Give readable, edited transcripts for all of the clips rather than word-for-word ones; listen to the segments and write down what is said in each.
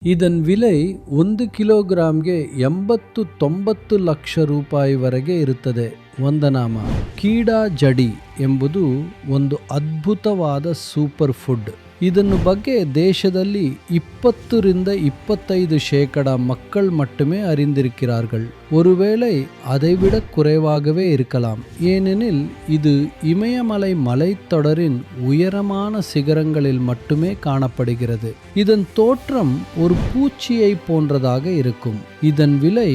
ಇದನ್ ವಿಲೆ 1 ಕಿಲೋಗ್ರಾಂಗೆ 80-90 ಲಕ್ಷ ರೂಪಾಯಿವರೆಗೆ ಇರುತ್ತದೆ. ವಂದನಾಮ. ಕೀಡಾ ಜಡಿ ಎಂಬುದು ಒಂದು ಅದ್ಭುತವಾದ ಸೂಪರ್ ಫುಡ್. ಇದನ್ನು ಬಗ್ಗೆ தேசದಲ್ಲಿ 20-25% மக்கள் மட்டுமே அறிந்திருக்கிறார்கள். ஒருவேளை அதைவிட குறைவாகவே இருக்கலாம். ஏனெனில் இது இமயமலை மலைத்தொடரின் உயரமான சிகரங்களில் மட்டுமே காணப்படுகிறது. இதன் தோற்றம் ஒரு பூச்சியை போன்றதாக இருக்கும். இதன் விலை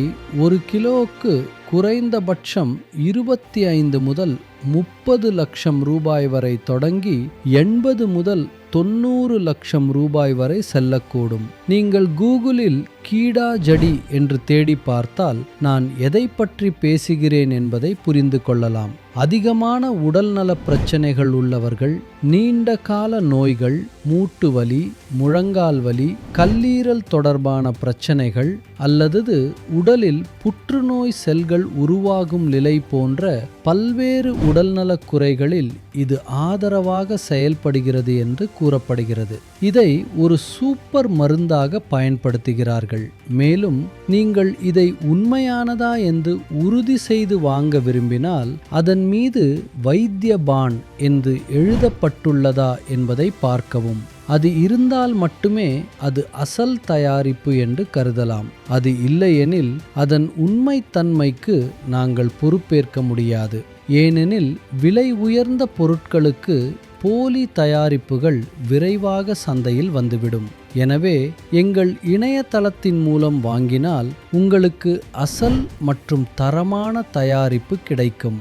1 கிலோவுக்கு குறைந்தபட்சம் 25 முதல் 30 லட்சம் ரூபாய் வரை தொடங்கி 80 முதல் 90 லட்சம் ரூபாய் வரை செல்லக்கூடும். நீங்கள் கூகுளில் கீடா ஜடி என்று தேடி பார்த்தால் நான் எதை பற்றி பேசுகிறேன் என்பதை புரிந்து கொள்ளலாம். அதிகமான உடல்நல பிரச்சனைகள் உள்ளவர்கள், நீண்ட கால நோய்கள், மூட்டு வலி, முழங்கால் வலி, கல்லீரல் தொடர்பான பிரச்சனைகள் அல்லது உடலில் புற்றுநோய் செல்கள் உருவாகும் நிலை போன்ற பல்வேறு உடல்நல குறைகளில் இது ஆதரவாக செயல்படுகிறது என்று கூறப்படுகிறது. இதை ஒரு சூப்பர் மருந்தாக பயன்படுத்துகிறார்கள். மேலும் நீங்கள் இதை உண்மையானதா என்று உறுதி செய்து வாங்க விரும்பினால் அதன் மீது வைத்தியபான் என்று எழுதப்பட்டுள்ளதா என்பதை பார்க்கவும். அது இருந்தால் மட்டுமே அது அசல் தயாரிப்பு என்று கருதலாம். அது இல்லையெனில் அதன் உண்மைத்தன்மைக்கு நாங்கள் பொறுப்பேற்க முடியாது. ஏனெனில் விலை உயர்ந்த பொருட்களுக்கு போலி தயாரிப்புகள் விரைவாக சந்தையில் வந்துவிடும். எனவே எங்கள் இணையதளத்தின் மூலம் வாங்கினால் உங்களுக்கு அசல் மற்றும் தரமான தயாரிப்பு கிடைக்கும்.